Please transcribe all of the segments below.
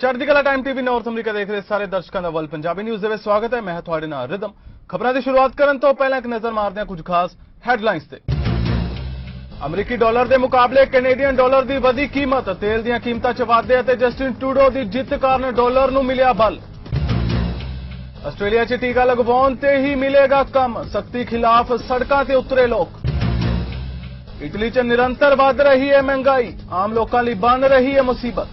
ਚੜ੍ਹਦੀ ਕਲਾ time TV north America ਦੇਖ ਰਹੇ ਸਾਰੇ ਦਰਸ਼ਕਾਂ ਦਾ ਵੱਲ ਪੰਜਾਬੀ ਨਿਊਜ਼ ਦੇ ਵਿੱਚ ਸਵਾਗਤ ਹੈ। ਮੈਂ ਤੁਹਾਡੇ ਨਾਲ ਰਿਦਮ। ਖਬਰਾਂ ਦੀ ਸ਼ੁਰੂਆਤ ਕਰਨ ਤੋਂ ਪਹਿਲਾਂ ਇੱਕ ਨਜ਼ਰ ਮਾਰਦੇ ਹਾਂ ਕੁਝ ਖਾਸ ਹੈਡਲਾਈਨਸ ਤੇ। ਅਮਰੀਕੀ ਡਾਲਰ ਦੇ ਮੁਕਾਬਲੇ ਕੈਨੇਡੀਅਨ ਡਾਲਰ ਦੀ ਵਧੀ ਕੀਮਤ, ਤੇਲ ਦੀਆਂ ਕੀਮਤਾਂ 'ਚ ਵਾਧੇ ਅਤੇ ਜਸਟਿਨ ਟਰੂਡੋ ਦੀ ਜਿੱਤ ਕਾਰਨ ਡਾਲਰ ਨੂੰ ਮਿਲਿਆ ਬਲ। ਆਸਟ੍ਰੇਲੀਆ 'ਚ ਟੀਕਾ ਲਗਵਾਉਣ ਤੇ ਹੀ ਮਿਲੇਗਾ ਕੰਮ, ਸਖਤੀ ਖਿਲਾਫ ਸੜਕਾਂ ਤੇ ਉਤਰੇ ਲੋਕ। ਇਟਲੀ 'ਚ ਨਿਰੰਤਰ ਵਧ ਰਹੀ ਹੈ ਮਹਿੰਗਾਈ, ਆਮ ਲੋਕਾਂ ਲਈ ਬਣ ਰਹੀ ਹੈ ਮੁਸੀਬਤ।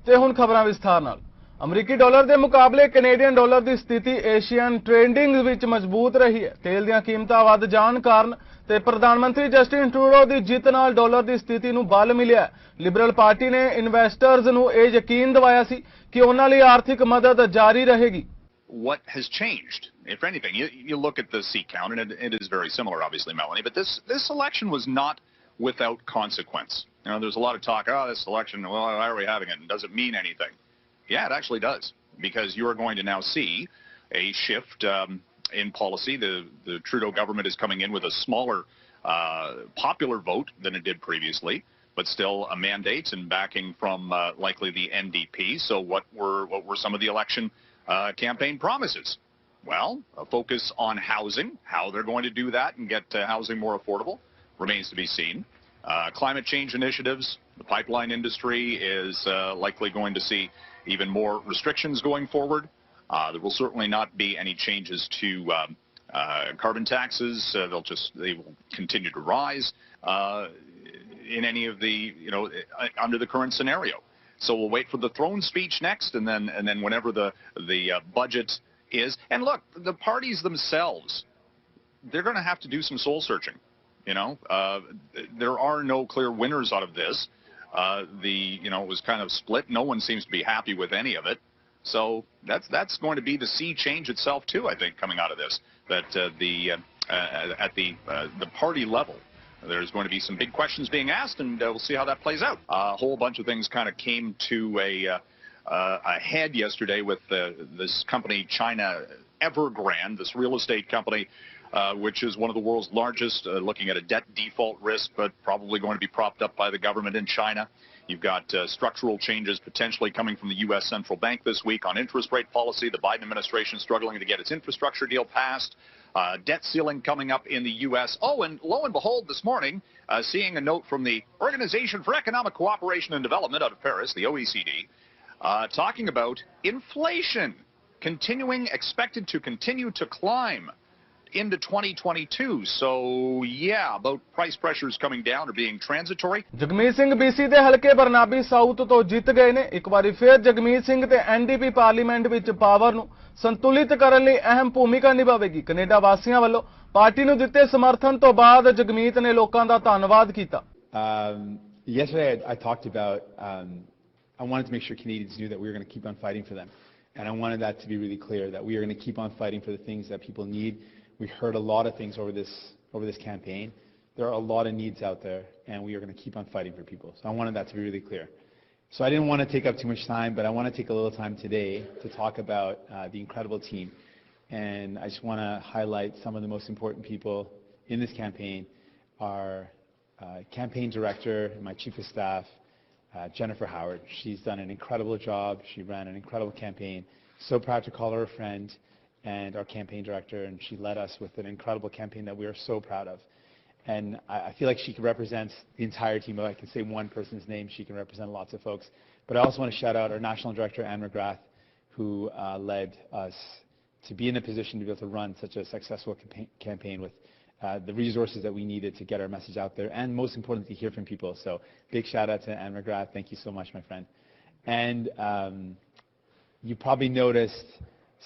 ਤੇ ਹੁਣ ਖਬਰਾਂ ਵਿਸਥਾਰ ਨਾਲ। ਅਮਰੀਕੀ ਡਾਲਰ ਦੇ ਮੁਕਾਬਲੇ ਕੈਨੇਡੀਅਨ ਡਾਲਰ ਦੀ ਸਥਿਤੀ ਏਸ਼ੀਅਨ ਟ੍ਰੇਡਿੰਗ ਵਿੱਚ ਮਜ਼ਬੂਤ ਰਹੀ ਹੈ। ਤੇਲ ਦੀਆਂ ਕੀਮਤਾਂ ਵਧ ਜਾਣ ਕਾਰਨ ਤੇ ਪ੍ਰਧਾਨ ਮੰਤਰੀ ਜਸਟਿਨ ਟਰੂਡੋ ਦੀ ਜਿੱਤ ਨਾਲ ਡਾਲਰ ਦੀ ਸਥਿਤੀ ਨੂੰ ਬਲ ਮਿਲਿਆ। ਲਿਬਰਲ ਪਾਰਟੀ ਨੇ ਇਨਵੈਸਟਰਸ ਨੂੰ ਇਹ ਯਕੀਨ ਦਿਵਾਇਆ ਸੀ ਕਿ ਉਹਨਾਂ ਲਈ ਆਰਥਿਕ ਮਦਦ ਜਾਰੀ ਰਹੇਗੀ। What has changed, if anything? You look at the seat count, and it is very similar, obviously, Melanie, but this election was not without consequence. You know, there's a lot of talk, oh, this election, well, why are we having it, and does it mean anything? Yeah, it actually does, because you are going to now see a shift in policy. The Trudeau government is coming in with a smaller popular vote than it did previously, but still a mandate and backing from likely the NDP. So what were some of the election campaign promises? Well, a focus on housing. How they're going to do that and get housing more affordable remains to be seen. Climate change initiatives. The pipeline industry is likely going to see even more restrictions going forward. There will certainly not be any changes to carbon taxes. They will continue to rise in any of the, under the current scenario. So we'll wait for the throne speech next, and then whenever the budget is. And look, the parties themselves, they're going to have to do some soul searching. There are no clear winners out of this. It was kind of split. No one seems to be happy with any of it. So that's going to be the sea change itself too, I think, coming out of this. That at the party level, there's going to be some big questions being asked, and we'll see how that plays out. A whole bunch of things kind of came to a head yesterday with this company, China Evergrande, this real estate company, which is one of the world's largest, looking at a debt default risk, but probably going to be propped up by the government in China. You've got structural changes potentially coming from the U.S. Central Bank this week on interest rate policy. The Biden administration struggling to get its infrastructure deal passed. Debt ceiling coming up in the U.S. Oh, and lo and behold, this morning, seeing a note from the Organization for Economic Cooperation and Development out of Paris, the OECD, talking about inflation expected to continue to climb into 2022. So yeah, about price pressures coming down or being transitory. Jagmeet Singh BC ਦੇ ਹਲਕੇ Burnaby south ਤੋਂ ਜਿੱਤ ਗਏ ਨੇ। ਇੱਕ ਵਾਰੀ ਫਿਰ ਜਗਮੀਤ ਸਿੰਘ ਤੇ NDP ਪਾਰਲੀਮੈਂਟ ਵਿੱਚ ਪਾਵਰ ਨੂੰ ਸੰਤੁਲਿਤ ਕਰਨ ਲਈ ਅਹਿਮ ਭੂਮਿਕਾ ਨਿਭਾਵੇਗੀ। ਕੈਨੇਡਾ ਵਾਸੀਆਂ ਵੱਲੋਂ ਪਾਰਟੀ ਨੂੰ ਦਿੱਤੇ ਸਮਰਥਨ ਤੋਂ ਬਾਅਦ ਜਗਮੀਤ ਨੇ ਲੋਕਾਂ ਦਾ ਧੰਨਵਾਦ ਕੀਤਾ। Yesterday I talked about I wanted to make sure Canadians knew that we were going to keep on fighting for them, and I wanted that to be really clear that we are going to keep on fighting for the things that people need. We heard a lot of things over this campaign. There are a lot of needs out there, and we are going to keep on fighting for people. So I wanted that to be really clear. So I didn't want to take up too much time, but I want to take a little time today to talk about the incredible team. And I just want to highlight some of the most important people in this campaign. Our campaign director and my chief of staff, Jennifer Howard. She's done an incredible job. She ran an incredible campaign. So proud to call her a friend and our campaign director, and she led us with an incredible campaign that we are so proud of. And I feel like she represents the entire team. If I can say one person's name, she can represent lots of folks. But I also want to shout out our national director, Anne McGrath, who led us to be in a position to be able to run such a successful campaign with the resources that we needed to get our message out there, and most importantly, to hear from people. So big shout out to Anne McGrath. Thank you so much, my friend. And you probably noticed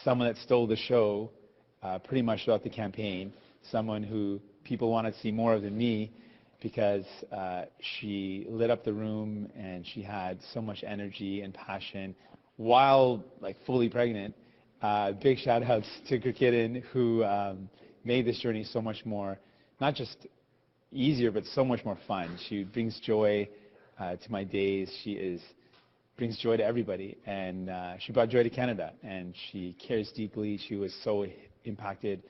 someone that stole the show pretty much throughout the campaign, someone who people wanted to see more of than me, because she lit up the room and she had so much energy and passion while fully pregnant. Big shout outs to Kirkidden, who made this journey so much more, not just easier, but so much more fun. She brings joy to my days. Brings joy to everybody, and she brought joy to Canada, and she cares deeply. She was so impacted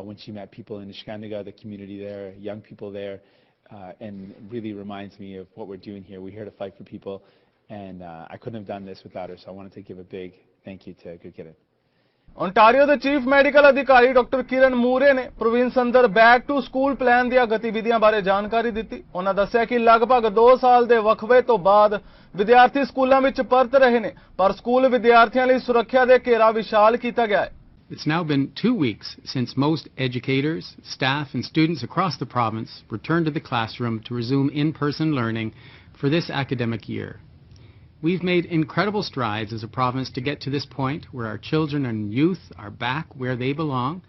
when she met people in Ishkandiga, the community there, young people there, and really reminds me of what we're doing here. We're here to fight for people, and I couldn't have done this without her, so I wanted to give a big thank you to Gurkiran. Ontario ਦੇ chief medical ਅਧਿਕਾਰੀ doctor ਕਿਰਨ ਮੂਰੇ ਨੇ province ਅੰਦਰ back to school plan ਦੀਆਂ ਗਤੀਵਿਧੀਆਂ ਬਾਰੇ ਜਾਣਕਾਰੀ ਦਿੱਤੀ। ਉਹਨਾਂ ਦੱਸਿਆ ਕਿ ਲਗਭਗ 2 ਸਾਲ ਦੇ ਵਕਫੇ ਤੋਂ ਬਾਅਦ ਵਿਦਿਆਰਥੀ ਸਕੂਲਾਂ ਵਿੱਚ ਪਰਤ ਰਹੇ ਨੇ, ਪਰ ਸਕੂਲ ਵਿਦਿਆਰਥੀਆਂ ਲਈ ਸੁਰੱਖਿਆ ਦੇ ਘੇਰਾ ਵਿਸ਼ਾਲ ਕੀਤਾ ਗਿਆ ਹੈ। It's now been 2 weeks since most educators, staff and students across the province returned to the classroom to resume in-person learning for this academic year. We've made incredible strides as a province to get to this point where our children and youth are back where they belong,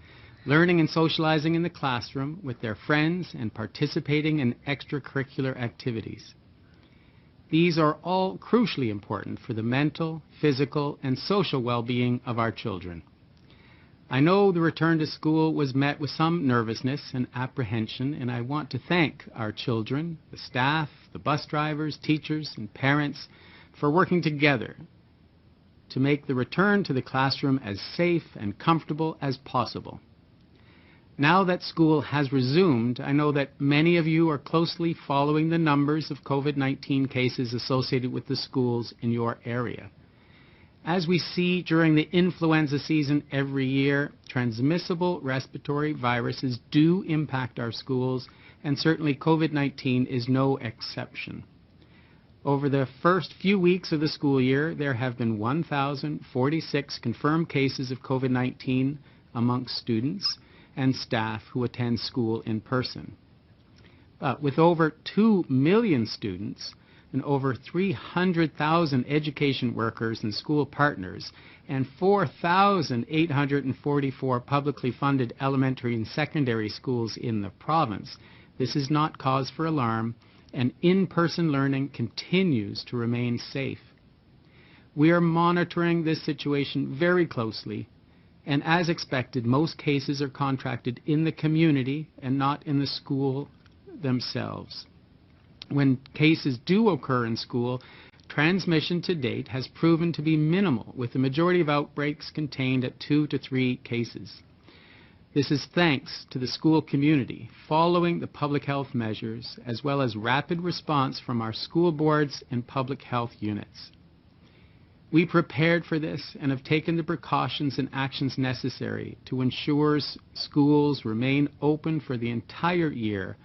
learning and socializing in the classroom with their friends and participating in extracurricular activities. These are all crucially important for the mental, physical and social well-being of our children. I know the return to school was met with some nervousness and apprehension, and I want to thank our children, the staff, the bus drivers, teachers and parents for working together to make the return to the classroom as safe and comfortable as possible. Now that school has resumed, I know that many of you are closely following the numbers of COVID-19 cases associated with the schools in your area. As we see during the influenza season every year, transmissible respiratory viruses do impact our schools, and certainly COVID-19 is no exception. Over the first few weeks of the school year, there have been 1,046 confirmed cases of COVID-19 amongst students and staff who attend school in person. But with over 2 million students and over 300,000 education workers and school partners and 4,844 publicly funded elementary and secondary schools in the province, this is not cause for alarm, and in-person learning continues to remain safe. We are monitoring this situation very closely, and as expected, most cases are contracted in the community and not in the school themselves. When cases do occur in school, transmission to date has proven to be minimal, with the majority of outbreaks contained at 2 to 3 cases. This is thanks to the school community following the public health measures, as well as rapid response from our school boards and public health units. We prepared for this and have taken the precautions and actions necessary to ensure schools remain open for the entire year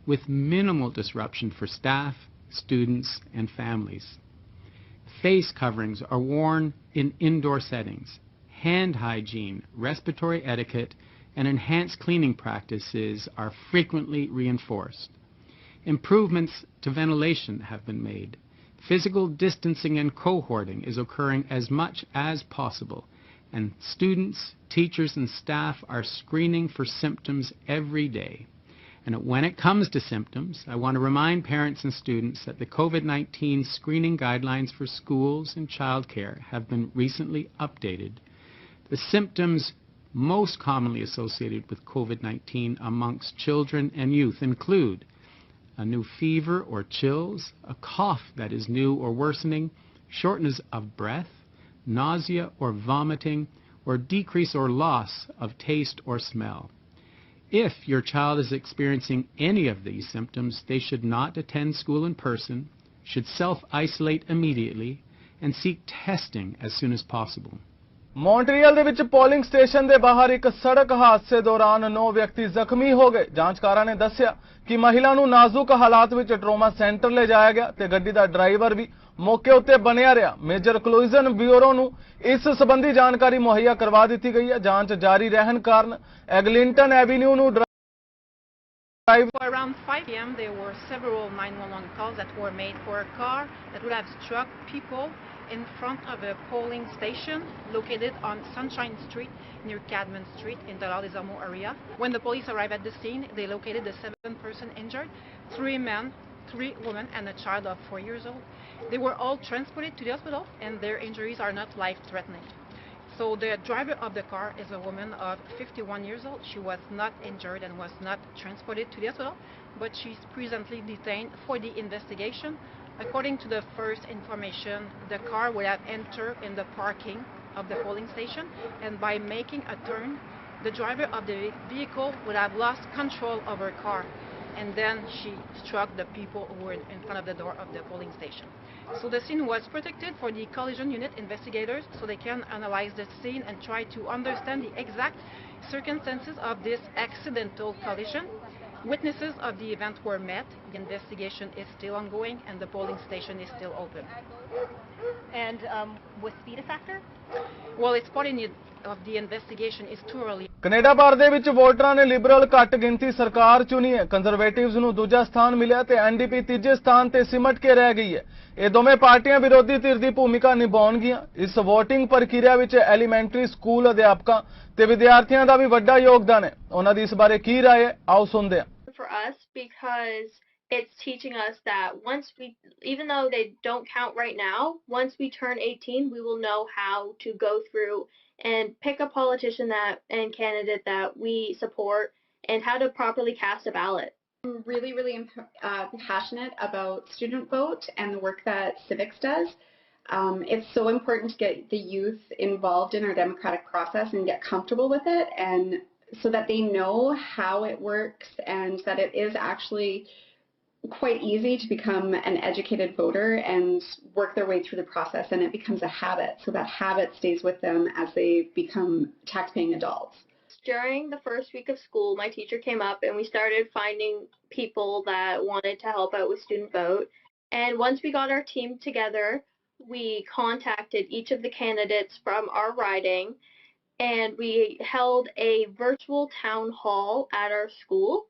with minimal disruption for staff, students, and families. Face coverings are worn in indoor settings. Hand hygiene, respiratory etiquette, and enhanced cleaning practices are frequently reinforced. Improvements to ventilation have been made. Physical distancing and cohorting is occurring as much as possible, and students, teachers, and staff are screening for symptoms every day. And when it comes to symptoms, I want to remind parents and students that the COVID-19 screening guidelines for schools and childcare have been recently updated. The symptoms most commonly associated with COVID-19 amongst children and youth include a new fever or chills, a cough that is new or worsening, shortness of breath, nausea or vomiting, or decrease or loss of taste or smell. If your child is experiencing any of these symptoms, they should not attend school in person, should self-isolate immediately, and seek testing as soon as possible. Montreal ਦੇ ਵਿੱਚ polling station ਦੇ ਬਾਹਰ ਇੱਕ ਸੜਕ ਹਾਦਸੇ ਦੌਰਾਨ 9 ਵਿਅਕਤੀ ਜ਼ਖਮੀ ਹੋ ਗਏ। ਜਾਂਚਕਾਰਾਂ ਨੇ ਦੱਸਿਆ ਕਿ ਮਹਿਲਾ ਨੂੰ ਨਾਜ਼ੁਕ ਹਾਲਾਤ ਵਿੱਚ ਟਰੋਮਾ ਸੈਂਟਰ ਲਿਜਾਇਆ ਗਿਆ ਤੇ ਗੱਡੀ ਦਾ ਡਰਾਈਵਰ ਵੀ ਮੌਕੇ ਉੱਤੇ ਬਣਿਆ ਰਿਹਾ। ਮੇਜਰ ਕੋਲਿਜ਼ਨ ਬਿਊਰੋ ਨੂੰ ਇਸ ਸੰਬੰਧੀ ਜਾਣਕਾਰੀ ਮੁਹੱਈਆ ਕਰਵਾ ਦਿੱਤੀ ਗਈ ਹੈ। ਜਾਂਚ ਜਾਰੀ ਰਹਿਣ ਕਾਰਨ ਐਗਲਿੰਟਨ ਐਵੀਨਿਊ ਨੂੰ Around 5 p.m. there were several 911 calls that were made for a car that would have struck people in front of a polling station located on Sunshine Street near Cadman Street in the Laudizamo area. When the police arrived at the scene, they located the 7-person injured, 3 men, 3 women and a child of 4 years old. They were all transported to the hospital and their injuries are not life-threatening. So the driver of the car is a woman of 51 years old. She was not injured and was not transported to the hospital, but she's presently detained for the investigation. According to the first information, the car would have entered in the parking of the polling station, and by making a turn, the driver of the vehicle would have lost control of her car, and then she struck the people who were in front of the door of the polling station. So the scene was protected for the collision unit investigators so they can analyze the scene and try to understand the exact circumstances of this accidental collision. Witnesses of the event were met, the investigation is still ongoing, and the polling station is still open. And was speed a factor? Well, it's part of the investigation, is too early. Canada ਭਰ ਦੇ ਵਿੱਚ ਵੋਟਰਾਂ ਨੇ Liberal ਘੱਟ ਗਿਣਤੀ ਸਰਕਾਰ ਚੁਣੀ ਹੈ। ਕੰਜ਼ਰਵੇਟਿਵਜ਼ ਨੂੰ ਦੂਜਾ ਸਥਾਨ ਮਿਲਿਆ ਤੇ ਐਨਡੀਪੀ ਤੀਜੇ ਸਥਾਨ ਤੇ ਸਿਮਟ ਕੇ ਰਹਿ ਗਈ ਹੈ। ਇਹ ਦੋਵੇਂ ਪਾਰਟੀਆਂ ਵਿਰੋਧੀ ਧਿਰ ਦੀ ਭੂਮਿਕਾ ਨਿਭਾਉਣਗੀਆਂ। ਇਸ VOTING ਪ੍ਰਕਿਰਿਆ ਵਿੱਚ ਐਲੀਮੈਂਟਰੀ ਸਕੂਲ ਅਧਿਆਪਕਾਂ ਤੇ ਵਿਦਿਆਰਥੀਆਂ ਦਾ ਵੀ ਵੱਡਾ ਯੋਗਦਾਨ ਹੈ। ਉਹਨਾਂ ਦੀ ਇਸ ਬਾਰੇ ਕੀ ਰਾਏ ਹੈ, ਆਓ ਸੁਣਦੇ ਹਾਂ। For us, because it's teaching us that once we, even though they don't count right now, once we turn 18, we will know how to go through and pick a politician and candidate that we support and how to properly cast a ballot. I'm really passionate about student vote and the work that civics does. It's so important to get the youth involved in our democratic process and get comfortable with it, and so that they know how it works and that it is actually quite easy to become an educated voter and work their way through the process, and it becomes a habit, so that habit stays with them as they become tax-paying adults. During the first week of school, my teacher came up and we started finding people that wanted to help out with student vote. And once we got our team together, we contacted each of the candidates from our riding, and we held a virtual town hall at our school.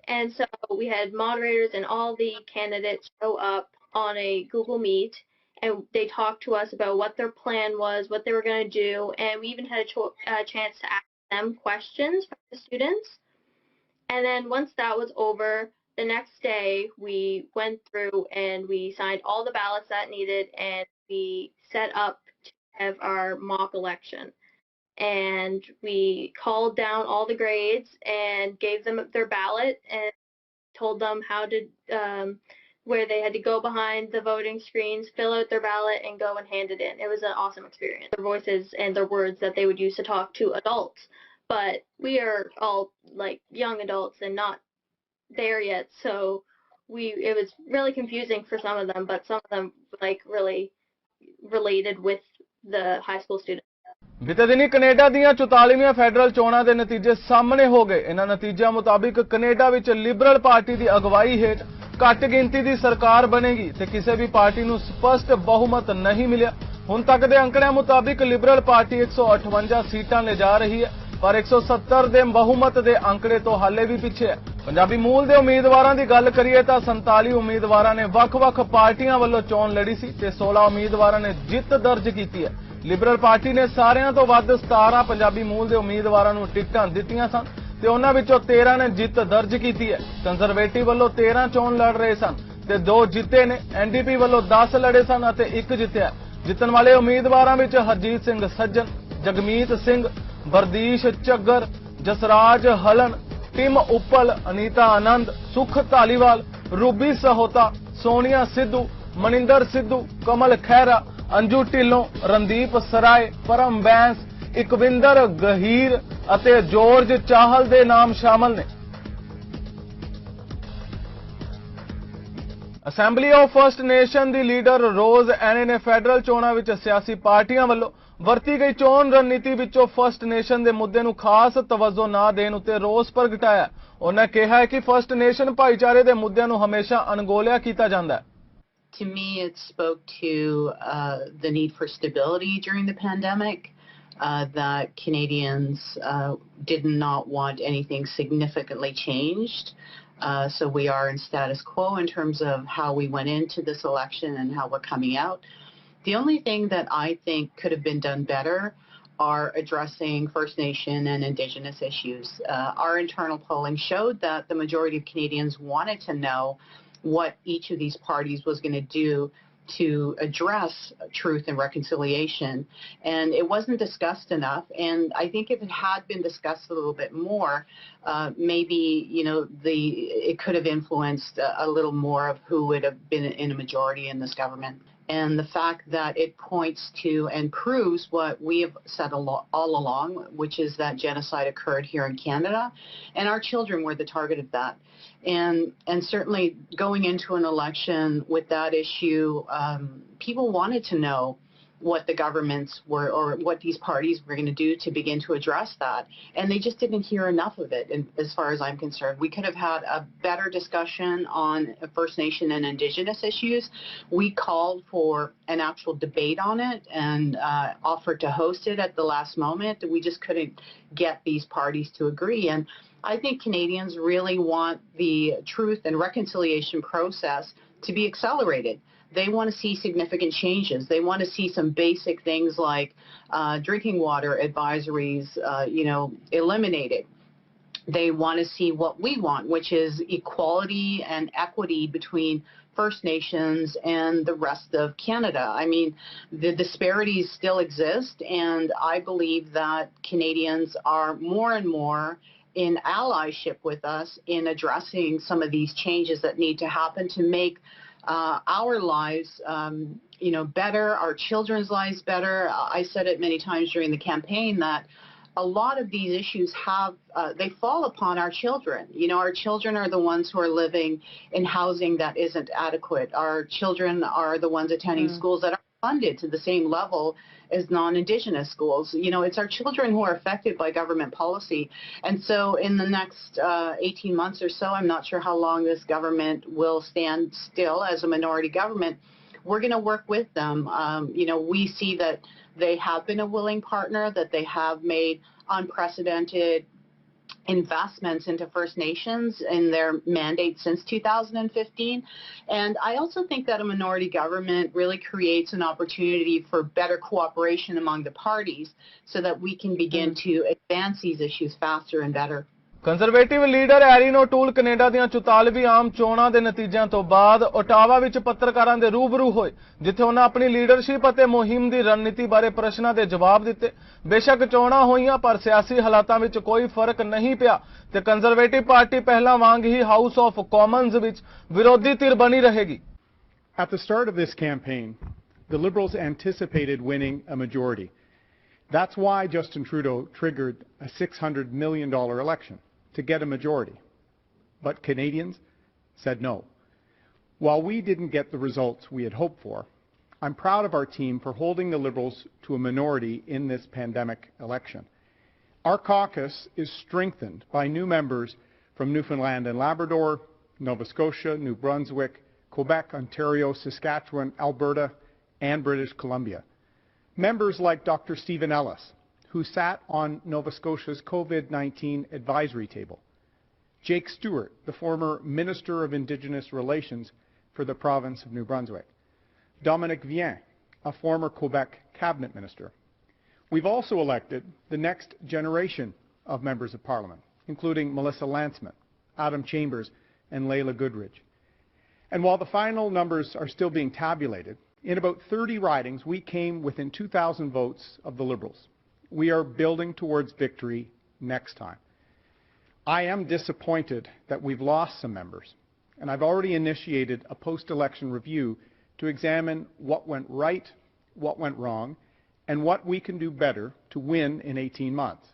And so we had moderators and all the candidates show up on a Google Meet, and they talked to us about what their plan was, what they were going to do, and we even had a chance to ask them questions from the students. And then once that was over, the next day we went through and we signed all the ballots that needed, and we set up to have our mock election. And we called down all the grades and gave them their ballot and told them how to, where they had to go behind the voting screens, fill out their ballot, and go and hand it in. It was an awesome experience. Their voices and their words that they would use to talk to adults. But we are all like young adults and not there yet, so it was really confusing for some of them, but some of them like really related with the high school students. ਬੀਤੇ ਦਿਨੀ Canada ਦੀਆਂ 44ਵੀਆਂ federal ਚੋਣਾਂ ਦੇ ਨਤੀਜੇ ਸਾਹਮਣੇ ਹੋ ਗਏ। ਇਹਨਾਂ ਨਤੀਜਿਆਂ ਮੁਤਾਬਿਕ ਕੈਨੇਡਾ ਵਿੱਚ ਲਿਬਰਲ ਪਾਰਟੀ ਦੀ ਅਗਵਾਈ ਹੇਠ ਘੱਟ ਗਿਣਤੀ ਦੀ ਸਰਕਾਰ ਬਣੇਗੀ ਤੇ ਕਿਸੇ ਵੀ ਪਾਰਟੀ ਨੂੰ ਸਪਸ਼ਟ ਬਹੁਮਤ ਨਹੀਂ ਮਿਲਿਆ। ਹੁਣ ਤੱਕ ਦੇ ਅੰਕੜਿਆਂ ਮੁਤਾਬਿਕ ਲਿਬਰਲ ਪਾਰਟੀ 158 ਸੀਟਾਂ ਲੈ ਜਾ ਰਹੀ ਹੈ, ਪਰ 170 ਦੇ ਬਹੁਮਤ ਦੇ ਅੰਕੜੇ ਤੋਂ ਹਾਲੇ ਵੀ ਪਿੱਛੇ ਹੈ। ਪੰਜਾਬੀ ਮੂਲ ਦੇ ਉਮੀਦਵਾਰਾਂ ਦੀ ਗੱਲ ਕਰੀਏ ਤਾਂ 47 ਉਮੀਦਵਾਰਾਂ ਨੇ ਵੱਖ-ਵੱਖ ਪਾਰਟੀਆਂ ਵੱਲੋਂ ਚੋਣ ਲੜੀ ਸੀ ਤੇ 16 ਉਮੀਦਵਾਰਾਂ ਨੇ ਜਿੱਤ ਦਰਜ ਕੀਤੀ ਹੈ। ਲਿਬਰਲ ਪਾਰਟੀ ਨੇ ਸਾਰਿਆਂ ਤੋਂ ਵੱਧ 17 ਪੰਜਾਬੀ ਮੂਲ ਦੇ ਉਮੀਦਵਾਰਾਂ ਨੂੰ ਟਿਕਟਾਂ ਦਿੱਤੀਆਂ ਸਨ ਤੇ ਉਹਨਾਂ ਵਿੱਚੋਂ 13 ਨੇ ਜਿੱਤ ਦਰਜ ਕੀਤੀ ਹੈ। ਕੰਜ਼ਰਵੇਟਿਵ ਵੱਲੋਂ 13 ਚੋਣ ਲੜ ਰਹੇ ਸਨ ਤੇ 2 ਜਿੱਤੇ ਨੇ। ਐਨਡੀਪੀ ਵੱਲੋਂ 10 ਲੜੇ ਸਨ ਅਤੇ 1 ਜਿੱਤਿਆ। ਜਿੱਤਣ ਵਾਲੇ ਉਮੀਦਵਾਰਾਂ ਵਿੱਚ ਹਰਜੀਤ ਸਿੰਘ ਸੱਜਣ, ਜਗਮੀਤ ਸਿੰਘ, ਬਰਦੀਸ਼ ਝੱਗਰ, ਜਸਰਾਜ ਹਲਨ, ਟਿਮ ਉੱਪਲ, ਅਨੀਤਾ ਆਨੰਦ, ਸੁਖ ਧਾਲੀਵਾਲ, ਰੂਬੀ ਸਹੋਤਾ, ਸੋਨੀਆ ਸਿੱਧੂ, ਮਨਿੰਦਰ ਸਿੱਧੂ, ਕਮਲ ਖਹਿਰਾ, ਅੰਜੂ ਢਿੱਲੋਂ, ਰਣਦੀਪ ਸਰਾਏ, ਪਰਮ ਬੈਂਸ, ਇਕਵਿੰਦਰ ਗਹੀਰ ਅਤੇ ਜੋਰਜ ਚਾਹਲ ਦੇ ਨਾਮ ਸ਼ਾਮਲ ਨੇ। Assembly of first nation the leader ਰੋਜ਼ ਐਨੇ ਨੇ ਫੈਡਰਲ ਚੋਣਾਂ ਵਿੱਚ ਸਿਆਸੀ ਪਾਰਟੀਆਂ ਵੱਲੋਂ ਵਰਤੀ ਗਈ ਚੋਣ ਰਣਨੀਤੀ ਵਿੱਚੋਂ ਫਰਸਟ ਨੇਸ਼ਨ ਦੇ ਮੁੱਦੇ ਨੂੰ ਖਾਸ ਤਵੱਜੋ ਨਾ ਦੇਣ ਉੱਤੇ ਰੋਸ ਪ੍ਰਗਟਾਇਆ। ਉਹਨਾਂ ਕਿਹਾ ਕਿ ਫਰਸਟ ਨੇਸ਼ਨ ਭਾਈਚਾਰੇ ਦੇ ਮੁੱਦਿਆਂ ਨੂੰ ਹਮੇਸ਼ਾ ਅਣਗੌਲਿਆ ਕੀਤਾ ਜਾਂਦਾ ਹੈ। To me, it spoke to the need for stability during the pandemic, that Canadians did not want anything significantly changed. So we are in status quo in terms of how we went into this election and how we're coming out. The only thing that I think could have been done better are addressing First Nation and Indigenous issues. Our internal polling showed that the majority of Canadians wanted to know what each of these parties was going to do to address truth and reconciliation, and it wasn't discussed enough. And I think if it had been discussed a little bit more, maybe it could have influenced a little more of who would have been in a majority in this government. And the fact that it points to and proves what we have said all along, which is that genocide occurred here in Canada, and our children were the target of that. And certainly going into an election with that issue, people wanted to know what the governments were or what these parties were going to do to begin to address that. And they just didn't hear enough of it, as far as I'm concerned. We could have had a better discussion on First Nation and Indigenous issues. We called for an actual debate on it and offered to host it at the last moment. We just couldn't get these parties to agree. And I think Canadians really want the truth and reconciliation process to be accelerated. They want to see significant changes. They want to see some basic things like drinking water advisories, eliminated. They want to see what we want, which is equality and equity between First Nations and the rest of Canada. I mean, the disparities still exist, and I believe that Canadians are more and more in allyship with us in addressing some of these changes that need to happen to make our lives, better, our children's lives better. I said it many times during the campaign that a lot of these issues they fall upon our children. Our children are the ones who are living in housing that isn't adequate. Our children are the ones attending schools that are funded to the same level as non-Indigenous schools. It's our children who are affected by government policy. And so in the next 18 months or so, I'm not sure how long this government will stand still as a minority government, we're going to work with them. We see that they have been a willing partner, that they have made unprecedented investments into First Nations in their mandate since 2015. And I also think that a minority government really creates an opportunity for better cooperation among the parties so that we can begin to advance these issues faster and better. Conservative leader Erin O'Toole Canada ਦੀਆਂ 44ਵੀਂ ਆਮ ਚੋਣਾਂ ਦੇ ਨਤੀਜਿਆਂ ਤੋਂ ਬਾਅਦ Ottawa ਵਿੱਚ ਪੱਤਰਕਾਰਾਂ ਦੇ ਰੂਬਰੂ ਹੋਏ, ਜਿੱਥੇ ਉਹਨਾਂ ਆਪਣੀ ਲੀਡਰਸ਼ਿਪ ਅਤੇ ਮੁਹਿੰਮ ਦੀ ਰਣਨੀਤੀ ਬਾਰੇ ਪ੍ਰਸ਼ਨਾਂ ਦੇ ਜਵਾਬ ਦਿੱਤੇ। ਬੇਸ਼ੱਕ ਚੋਣਾਂ ਹੋਈਆਂ, ਪਰ ਸਿਆਸੀ ਹਾਲਾਤਾਂ ਵਿੱਚ ਕੋਈ ਫਰਕ ਨਹੀਂ ਪਿਆ ਤੇ ਕੰਜ਼ਰਵੇਟਿਵ ਪਾਰਟੀ ਪਹਿਲਾਂ ਵਾਂਗ ਹੀ ਹਾਊਸ ਆਫ ਕਾਮਨਜ਼ ਵਿੱਚ ਵਿਰੋਧੀ ਧਿਰ ਬਣੀ ਰਹੇਗੀ। At the start of this campaign, the Liberals anticipated winning a majority. That's why Justin Trudeau triggered a $600 million election, to get a majority. But Canadians said no. While we didn't get the results we had hoped for, I'm proud of our team for holding the Liberals to a minority in this pandemic election. Our caucus is strengthened by new members from Newfoundland and Labrador, Nova Scotia, New Brunswick, Quebec, Ontario, Saskatchewan, Alberta, and British Columbia. Members like Dr. Stephen Ellis, who sat on Nova Scotia's COVID-19 advisory table. Jake Stewart, the former Minister of Indigenous Relations for the province of New Brunswick. Dominic Vien, a former Quebec cabinet minister. We've also elected the next generation of members of parliament, including Melissa Lantsman, Adam Chambers, and Layla Goodridge. And while the final numbers are still being tabulated, in about 30 ridings, we came within 2,000 votes of the Liberals. We are building towards victory next time. I am disappointed that we've lost some members, and I've already initiated a post-election review to examine what went right, what went wrong, and what we can do better to win in 18 months.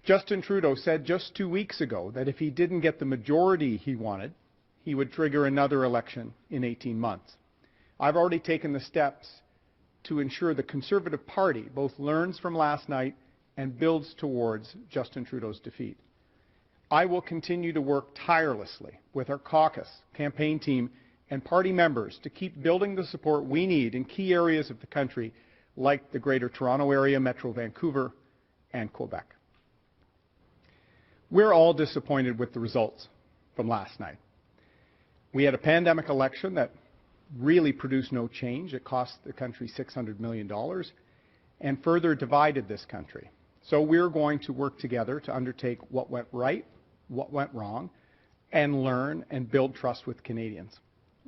Justin Trudeau said just 2 weeks ago that if he didn't get the majority he wanted, he would trigger another election in 18 months. I've already taken the steps to ensure the Conservative Party both learns from last night and builds towards Justin Trudeau's defeat. I will continue to work tirelessly with our caucus, campaign team, and party members to keep building the support we need in key areas of the country like the Greater Toronto Area, Metro Vancouver, and Quebec. We're all disappointed with the results from last night. We had a pandemic election that really produced no change. It cost the country $600 million and further divided this country. So we're going to work together to undertake what went right, what went wrong, and learn and build trust with Canadians.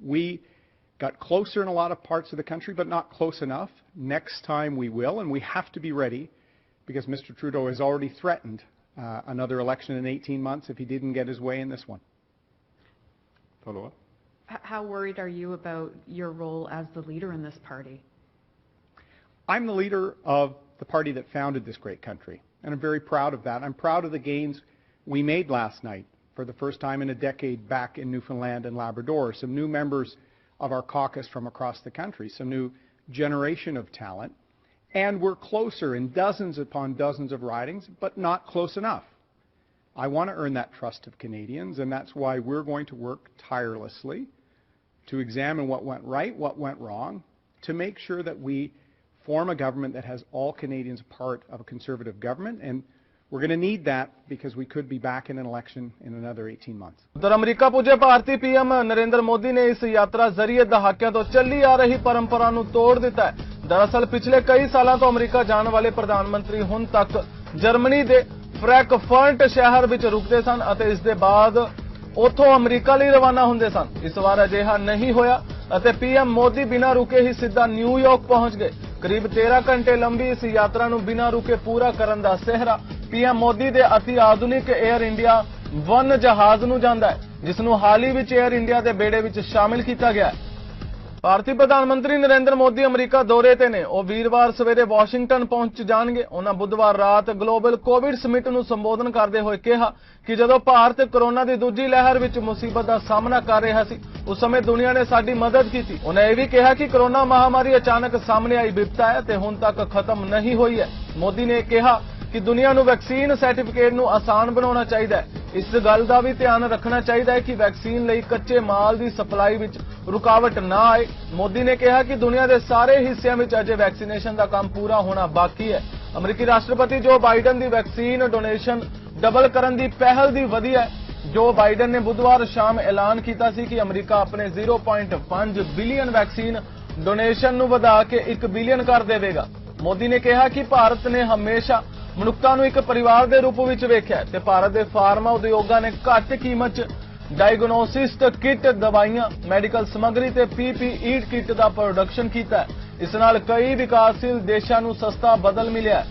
We got closer in a lot of parts of the country, but not close enough. Next time we will, and we have to be ready because Mr. Trudeau has already threatened another election in 18 months if he didn't get his way in this one. Follow up? How worried are you about your role as the leader in this party? I'm the leader of the party that founded this great country, and I'm very proud of that. I'm proud of the gains we made last night for the first time in a decade back in Newfoundland and Labrador. Some new members of our caucus from across the country, some new generation of talent, and we're closer in dozens upon dozens of ridings, but not close enough. I want to earn that trust of Canadians, and that's why we're going to work tirelessly to examine what went right, what went wrong, to make sure that we form a government that has all Canadians part of a Conservative government, and we're going to need that because we could be back in an election in another 18 months. उत्तर अमरीका पुजे भारतीय PM Narendra Modi ने इस यात्रा जरिए दहाकियां तो चली आ रही परंपरा ਨੂੰ तोड़ दिता है। दरअसल पिछले कई सालों तो अमरीका जाने वाले प्रधानमंत्री हुण तक जर्मनी ਦੇ फ्रैंकफर्ट शहर ਵਿੱਚ रुकते सन ਅਤੇ ਇਸ ਦੇ ਬਾਅਦ ਉੱਥੋਂ ਅਮਰੀਕਾ ਲਈ ਰਵਾਨਾ ਹੁੰਦੇ ਸਨ। ਇਸ ਵਾਰ ਅਜਿਹਾ ਨਹੀਂ ਹੋਇਆ ਅਤੇ ਪੀਐਮ ਮੋਦੀ ਬਿਨਾਂ ਰੁਕੇ ਹੀ ਸਿੱਧਾ ਨਿਊਯਾਰਕ ਪਹੁੰਚ ਗਏ। करीब 13 घंटे लंबी इस यात्रा ਨੂੰ बिना रुके पूरा ਕਰਨ ਦਾ ਸਿਹਰਾ पीएम मोदी ਦੇ अति आधुनिक एयर इंडिया 1 जहाज ਨੂੰ ਜਾਂਦਾ ਹੈ, ਜਿਸ ਨੂੰ ਹਾਲ ਹੀ ਵਿੱਚ एयर इंडिया ਦੇ ਬੇੜੇ ਵਿੱਚ ਸ਼ਾਮਿਲ ਕੀਤਾ ਗਿਆ ਹੈ। ਭਾਰਤੀ ਪ੍ਰਧਾਨ ਮੰਤਰੀ ਨਰਿੰਦਰ ਮੋਦੀ ਅਮਰੀਕਾ ਦੌਰੇ ਤੇ ਨੇ। ਉਹ ਵੀਰਵਾਰ ਸਵੇਰੇ ਵਾਸ਼ਿੰਗਟਨ ਪਹੁੰਚ ਜਾਣਗੇ। ਉਹਨਾਂ ਬੁੱਧਵਾਰ ਰਾਤ ਗਲੋਬਲ ਕੋਵਿਡ ਸਮਿਟ ਨੂੰ ਸੰਬੋਧਨ ਕਰਦੇ ਹੋਏ ਕਿਹਾ ਕਿ ਜਦੋਂ ਭਾਰਤ ਕੋਰੋਨਾ ਦੀ ਦੂਜੀ ਲਹਿਰ ਵਿੱਚ ਮੁਸੀਬਤ ਦਾ ਸਾਹਮਣਾ ਕਰ ਰਿਹਾ ਸੀ, ਉਸ ਸਮੇਂ ਦੁਨੀਆ ਨੇ ਸਾਡੀ ਮਦਦ ਕੀਤੀ। ਉਹਨਾਂ ਇਹ ਵੀ ਕਿਹਾ ਕਿ ਕੋਰੋਨਾ ਮਹਾਮਾਰੀ ਅਚਾਨਕ ਸਾਹਮਣੇ ਆਈ ਵਿਪਤਾ ਹੈ ਤੇ ਹੁਣ ਤੱਕ ਖਤਮ ਨਹੀਂ ਹੋਈ ਹੈ। ਮੋਦੀ ਨੇ ਕਿਹਾ ਕਿ ਦੁਨੀਆ ਨੂੰ ਵੈਕਸੀਨ ਸਰਟੀਫਿਕੇਟ ਨੂੰ ਆਸਾਨ ਬਣਾਉਣਾ ਚਾਹੀਦਾ ਹੈ। ਇਸ ਗੱਲ ਦਾ ਵੀ ਧਿਆਨ ਰੱਖਣਾ ਚਾਹੀਦਾ ਹੈ ਕਿ ਵੈਕਸੀਨ ਲਈ ਕੱਚੇ ਮਾਲ ਦੀ ਸਪਲਾਈ ਵਿੱਚ ਰੁਕਾਵਟ ਨਾ ਆਏ। ਮੋਦੀ ਨੇ ਕਿਹਾ ਕਿ ਦੁਨੀਆ ਦੇ ਸਾਰੇ ਹਿੱਸਿਆਂ ਵਿੱਚ ਅਜੇ ਵੈਕਸੀਨੇਸ਼ਨ ਦਾ ਕੰਮ ਪੂਰਾ ਹੋਣਾ ਬਾਕੀ ਹੈ। ਅਮਰੀਕੀ ਰਾਸ਼ਟਰਪਤੀ ਜੋ ਬਾਈਡਨ ਦੀ ਵੈਕਸੀਨ ਡੋਨੇਸ਼ਨ ਡਬਲ ਕਰਨ ਦੀ ਪਹਿਲ ਦੀ ਵਧੀਆ ਹੈ। ਜੋ ਬਾਈਡਨ ਨੇ ਬੁੱਧਵਾਰ ਸ਼ਾਮ ਐਲਾਨ ਕੀਤਾ ਸੀ ਕਿ ਅਮਰੀਕਾ ਆਪਣੇ 0.5 ਬਿਲੀਅਨ ਵੈਕਸੀਨ ਡੋਨੇਸ਼ਨ ਨੂੰ ਵਧਾ ਕੇ 1 ਬਿਲੀਅਨ ਕਰ ਦੇਵੇਗਾ। ਮੋਦੀ ਨੇ ਕਿਹਾ ਕਿ ਭਾਰਤ ਨੇ ਹਮੇਸ਼ਾ ਮਨੁੱਖਤਾ ਨੂੰ ਇੱਕ ਪਰਿਵਾਰ ਦੇ ਰੂਪ ਵਿੱਚ ਵੇਖਿਆ ਤੇ ਭਾਰਤ ਦੇ ਫਾਰਮਾ ਉਦਯੋਗਾਂ ਨੇ ਘੱਟ ਕੀਮਤ 'ਚ ਡਾਇਗਨੋਸਿਸ ਕਿੱਟ, ਦਵਾਈਆਂ, ਮੈਡੀਕਲ ਸਮੱਗਰੀ ਤੇ PPE ਕਿੱਟ ਦਾ ਪ੍ਰੋਡਕਸ਼ਨ ਕੀਤਾ। ਇਸ ਨਾਲ ਕਈ ਵਿਕਾਸਸ਼ੀਲ ਦੇਸ਼ਾਂ ਨੂੰ ਸਸਤਾ ਬਦਲ ਮਿਲਿਆ।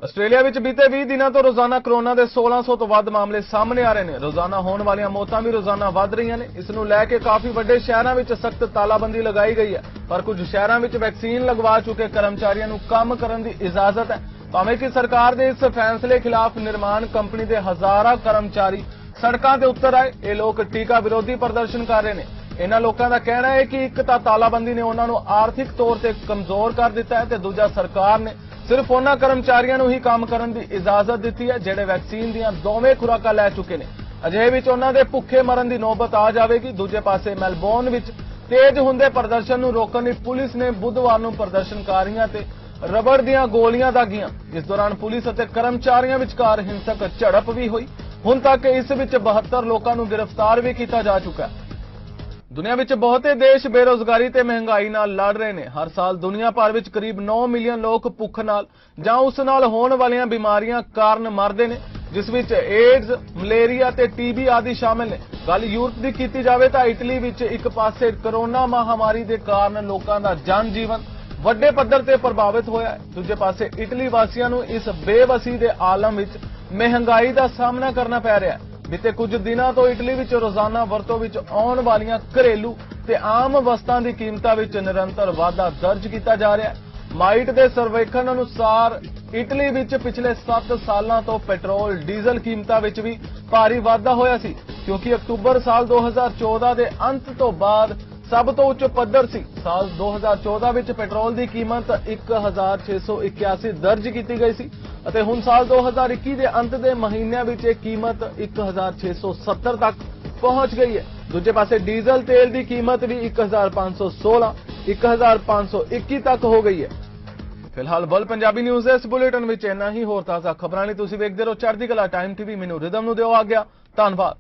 ਆਸਟ੍ਰੇਲੀਆ ਵਿੱਚ ਬੀਤੇ 20 ਦਿਨਾਂ ਤੋਂ ਰੋਜ਼ਾਨਾ ਕੋਰੋਨਾ ਦੇ 1600 ਤੋਂ ਵੱਧ ਮਾਮਲੇ ਸਾਹਮਣੇ ਆ ਰਹੇ ਨੇ। ਰੋਜ਼ਾਨਾ ਹੋਣ ਵਾਲੀਆਂ ਮੌਤਾਂ ਵੀ ਰੋਜ਼ਾਨਾ ਵੱਧ ਰਹੀਆਂ ਨੇ। ਇਸ ਨੂੰ ਲੈ ਕੇ ਕਾਫੀ ਵੱਡੇ ਸ਼ਹਿਰਾਂ ਵਿੱਚ ਸਖਤ ਤਾਲਾਬੰਦੀ ਲਗਾਈ ਗਈ ਹੈ, ਪਰ ਕੁਝ ਸ਼ਹਿਰਾਂ ਵਿੱਚ ਵੈਕਸੀਨ ਲਗਵਾ ਚੁੱਕੇ ਕਰਮਚਾਰੀਆਂ ਨੂੰ ਕੰਮ ਕਰਨ ਦੀ ਇਜਾਜ਼ਤ ਹੈ। ਭਾਵੇਂ ਕਿ ਸਰਕਾਰ ਦੇ ਇਸ ਫੈਸਲੇ ਖਿਲਾਫ ਨਿਰਮਾਣ ਕੰਪਨੀ ਦੇ ਹਜ਼ਾਰਾਂ ਕਰਮਚਾਰੀ ਸੜਕਾਂ ਤੇ ਉਤਰ ਆਏ। ਇਹ ਲੋਕ ਟੀਕਾ ਵਿਰੋਧੀ ਪ੍ਰਦਰਸ਼ਨ ਕਰ ਰਹੇ ਨੇ। ਇਹਨਾਂ ਲੋਕਾਂ ਦਾ ਕਹਿਣਾ ਹੈ ਕਿ ਇੱਕ ਤਾਂ ਤਾਲਾਬੰਦੀ ਨੇ ਉਹਨਾਂ ਨੂੰ ਆਰਥਿਕ ਤੌਰ ਤੇ ਕਮਜ਼ੋਰ ਕਰ ਦਿੱਤਾ ਹੈ ਤੇ ਦੂਜਾ ਸਰਕਾਰ ਨੇ ਸਿਰਫ ਉਹਨਾਂ ਕਰਮਚਾਰੀਆਂ ਨੂੰ ਹੀ ਕੰਮ ਕਰਨ ਦੀ ਇਜਾਜ਼ਤ ਦਿੱਤੀ ਹੈ ਜਿਹੜੇ ਵੈਕਸੀਨ ਦੀਆਂ ਦੋਵੇਂ ਖੁਰਾਕਾਂ ਲੈ ਚੁੱਕੇ ਨੇ। ਅਜਿਹੇ ਵਿੱਚ ਉਹਨਾਂ ਦੇ ਭੁੱਖੇ ਮਰਨ ਦੀ ਨੌਬਤ ਆ ਜਾਵੇਗੀ। ਦੂਜੇ ਪਾਸੇ ਮੈਲਬੌਰਨ ਵਿੱਚ ਤੇਜ਼ ਹੁੰਦੇ ਪ੍ਰਦਰਸ਼ਨ ਨੂੰ ਰੋਕਣ ਲਈ ਪੁਲਿਸ ਨੇ ਬੁੱਧਵਾਰ ਨੂੰ ਪ੍ਰਦਰਸ਼ਨਕਾਰੀਆਂ ਤੇ ਰਬੜ ਦੀਆਂ ਗੋਲੀਆਂ ਦਾਗੀਆਂ। ਇਸ ਦੌਰਾਨ ਪੁਲਿਸ ਅਤੇ ਕਰਮਚਾਰੀਆਂ ਵਿਚਕਾਰ ਹਿੰਸਕ ਝੜਪ ਵੀ ਹੋਈ। ਹੁਣ ਤੱਕ ਇਸ ਵਿੱਚ 72 ਲੋਕਾਂ ਨੂੰ ਗ੍ਰਿਫਤਾਰ ਵੀ ਕੀਤਾ ਜਾ ਚੁੱਕਾ ਹੈ। ਦੁਨੀਆ ਵਿੱਚ ਬਹੁਤੇ ਦੇਸ਼ ਬੇਰੋਜ਼ਗਾਰੀ ਤੇ ਮਹਿੰਗਾਈ ਨਾਲ ਲੜ ਰਹੇ ਨੇ। ਹਰ ਸਾਲ ਦੁਨੀਆ ਭਰ ਵਿੱਚ ਕਰੀਬ 9 ਮਿਲੀਅਨ ਲੋਕ ਭੁੱਖ ਨਾਲ ਜਾਂ ਉਸ ਨਾਲ ਹੋਣ ਵਾਲੀਆਂ ਬਿਮਾਰੀਆਂ ਕਾਰਨ ਮਰਦੇ ਨੇ, ਜਿਸ ਵਿੱਚ ਏਡਜ਼, ਮਲੇਰੀਆ ਤੇ TB ਆਦਿ ਸ਼ਾਮਿਲ ਨੇ। ਗੱਲ ਯੂਰਪ ਦੀ ਕੀਤੀ ਜਾਵੇ ਤਾਂ ਇਟਲੀ ਵਿੱਚ ਇੱਕ ਪਾਸੇ ਕੋਰੋਨਾ ਮਹਾਮਾਰੀ ਦੇ ਕਾਰਨ ਲੋਕਾਂ ਦਾ ਜਨ ਜੀਵਨ ਵੱਡੇ ਪੱਧਰ ਤੇ ਪ੍ਰਭਾਵਿਤ ਹੋਇਆ ਹੈ। ਦੂਜੇ ਪਾਸੇ ਇਟਲੀ ਵਾਸੀਆਂ ਨੂੰ ਇਸ ਬੇਵਸੀ ਦੇ ਆਲਮ ਵਿੱਚ ਮਹਿੰਗਾਈ ਦਾ ਸਾਹਮਣਾ ਕਰਨਾ ਪੈ ਰਿਹਾ ਹੈ। ਬੀਤੇ ਕੁਝ ਦਿਨਾਂ ਤੋਂ ਇਟਲੀ ਵਿੱਚ ਰੋਜ਼ਾਨਾ ਵਰਤੋਂ ਵਿੱਚ ਆਉਣ ਵਾਲੀਆਂ ਘਰੇਲੂ ਤੇ ਆਮ ਵਸਤਾਂ ਦੀ ਕੀਮਤਾਂ ਵਿੱਚ ਨਿਰੰਤਰ ਵਾਧਾ ਦਰਜ ਕੀਤਾ ਜਾ ਰਿਹਾ ਹੈ। ਮਾਈਟ ਦੇ ਸਰਵੇਖਣ ਅਨੁਸਾਰ ਇਟਲੀ ਵਿੱਚ ਪਿਛਲੇ 7 ਸਾਲਾਂ ਤੋਂ ਪੈਟਰੋਲ, ਡੀਜ਼ਲ ਕੀਮਤਾਂ ਵਿੱਚ ਵੀ ਭਾਰੀ ਵਾਧਾ ਹੋਇਆ ਸੀ, ਕਿਉਂਕਿ ਅਕਤੂਬਰ ਸਾਲ 2014 ਦੇ ਅੰਤ ਤੋਂ ਬਾਅਦ ਸਭ ਤੋਂ ਉੱਚ ਪੱਧਰ ਸੀ। ਸਾਲ 2014 ਵਿੱਚ ਪੈਟਰੋਲ ਦੀ ਕੀਮਤ 1681 ਦਰਜ ਕੀਤੀ ਗਈ ਸੀ ਅਤੇ ਹੁਣ ਸਾਲ 2021 ਦੇ ਅੰਤ ਦੇ ਮਹੀਨਿਆਂ ਵਿੱਚ ਇਹ ਕੀਮਤ 1670 ਤੱਕ ਪਹੁੰਚ ਗਈ ਹੈ। ਦੂਜੇ ਪਾਸੇ ਡੀਜ਼ਲ ਤੇਲ ਦੀ ਕੀਮਤ ਵੀ 1516, 1521 ਤੱਕ ਹੋ ਗਈ ਹੈ। ਫਿਲਹਾਲ ਬਲ ਪੰਜਾਬੀ ਨਿਊਜ਼ ਦੇ ਇਸ ਬੁਲੇਟਿਨ ਵਿੱਚ ਇੰਨਾ ਹੀ। ਹੋਰ ਤਾਜ਼ਾ ਖਬਰਾਂ ਲਈ ਤੁਸੀਂ ਵੇਖਦੇ ਰਹੋ ਚੜ੍ਹਦੀ ਕਲਾ ਟਾਈਮ TV। ਮੈਨੂੰ ਰਿਦਮ ਨੂੰ ਦਿਓ ਆਗਿਆ। ਧੰਨਵਾਦ।